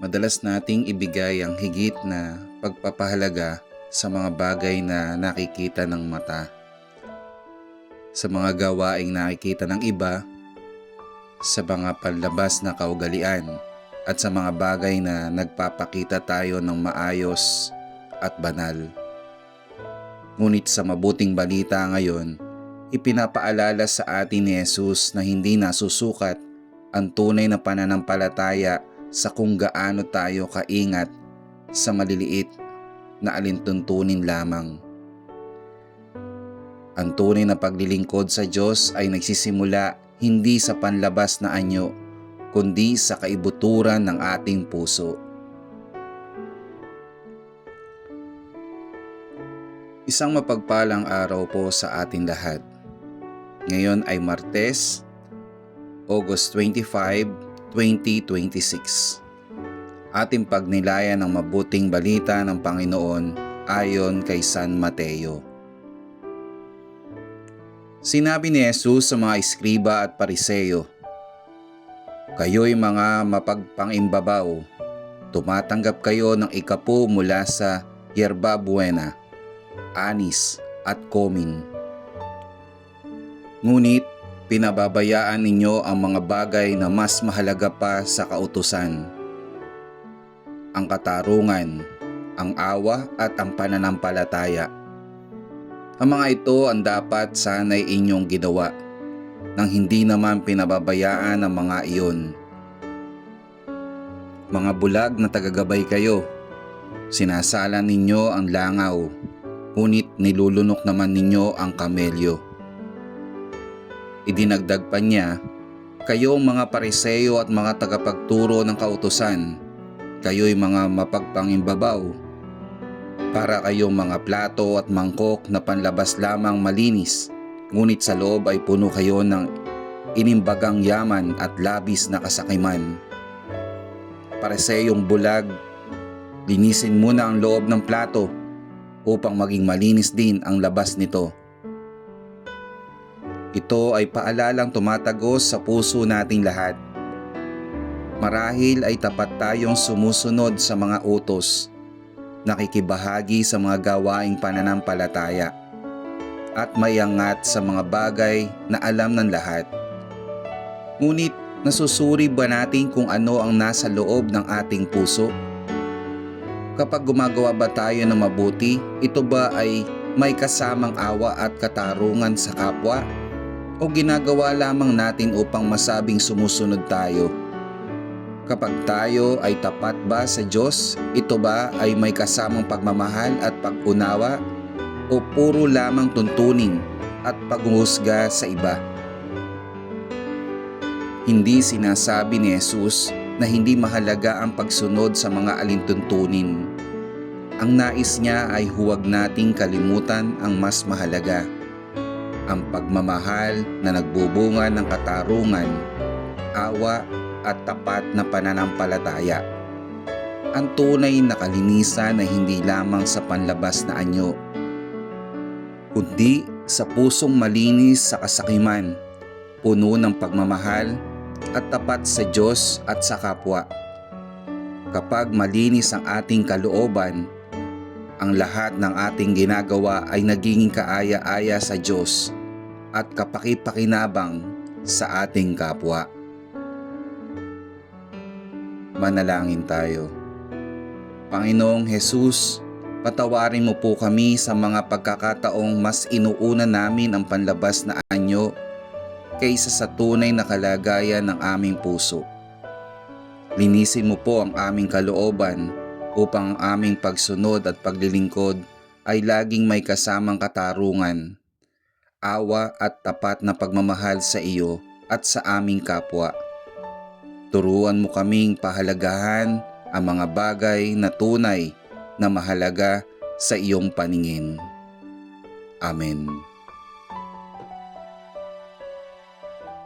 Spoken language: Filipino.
Madalas nating ibigay ang higit na pagpapahalaga sa mga bagay na nakikita ng mata, sa mga gawaing nakikita ng iba, sa mga panlabas na kaugalian, at sa mga bagay na nagpapakita tayo ng maayos at banal. Ngunit sa mabuting balita ngayon, ipinapaalala sa atin ni Jesus na hindi nasusukat ang tunay na pananampalataya sa kung gaano tayo kaingat sa maliliit na alintuntunin lamang. Ang tunay na paglilingkod sa Diyos ay nagsisimula hindi sa panlabas na anyo, kundi sa kaibuturan ng ating puso. Isang mapagpalang araw po sa ating lahat. Ngayon ay Martes, August 25, 2026. Ating pagnilayan ng mabuting balita ng Panginoon ayon kay San Mateo. Sinabi ni Jesus sa mga eskriba at pariseyo, "Kayo'y mga mapagpangimbabaw, tumatanggap kayo ng ikapu mula sa yerba buena, anis at komin. Ngunit pinababayaan ninyo ang mga bagay na mas mahalaga pa sa kautusan, ang katarungan, ang awa at ang pananampalataya. Ang mga ito ang dapat sana'y inyong ginawa, nang hindi naman pinababayaan ang mga iyon. Mga bulag na tagagabay kayo, sinasala ninyo ang langaw, ngunit nilulunok naman ninyo ang kamelyo." Idinagdag pa niya, "Kayong mga pariseyo at mga tagapagturo ng kautusan, kayo'y mga mapagpangimbabaw. Para kayong mga plato at mangkok na panlabas lamang malinis, ngunit sa loob ay puno kayo ng inimbagang yaman at labis na kasakiman. Pariseyong bulag, linisin muna ang loob ng plato upang maging malinis din ang labas nito." Ito ay paalalang tumatagos sa puso nating lahat. Marahil ay tapat tayong sumusunod sa mga utos, nakikibahagi sa mga gawaing pananampalataya, at mayangat sa mga bagay na alam ng lahat. Ngunit nasusuri ba natin kung ano ang nasa loob ng ating puso? Kapag gumagawa ba tayo ng mabuti, ito ba ay may kasamang awa at katarungan sa kapwa? O ginagawa lamang natin upang masabing sumusunod tayo? Kapag tayo ay tapat ba sa Diyos, ito ba ay may kasamang pagmamahal at pag-unawa? O puro lamang tuntunin at paghuhusga sa iba? Hindi sinasabi ni Jesus na hindi mahalaga ang pagsunod sa mga alintuntunin. Ang nais niya ay huwag nating kalimutan ang mas mahalaga, ang pagmamahal na nagbubunga ng katarungan, awa at tapat na pananampalataya. Ang tunay na kalinisan na hindi lamang sa panlabas na anyo, kundi sa pusong malinis sa kasakiman, puno ng pagmamahal at tapat sa Diyos at sa kapwa. Kapag malinis ang ating kalooban, ang lahat ng ating ginagawa ay nagiging kaaya-aya sa Diyos at kapaki-pakinabang sa ating kapwa. Manalangin tayo. Panginoong Jesus, patawarin mo po kami sa mga pagkakataong mas inuuna namin ang panlabas na anyo kaysa sa tunay na kalagayan ng aming puso. Linisin mo po ang aming kalooban upang ang aming pagsunod at paglilingkod ay laging may kasamang katarungan, awa at tapat na pagmamahal sa iyo at sa aming kapwa. Turuan mo kaming pahalagahan ang mga bagay na tunay na mahalaga sa iyong paningin. Amen.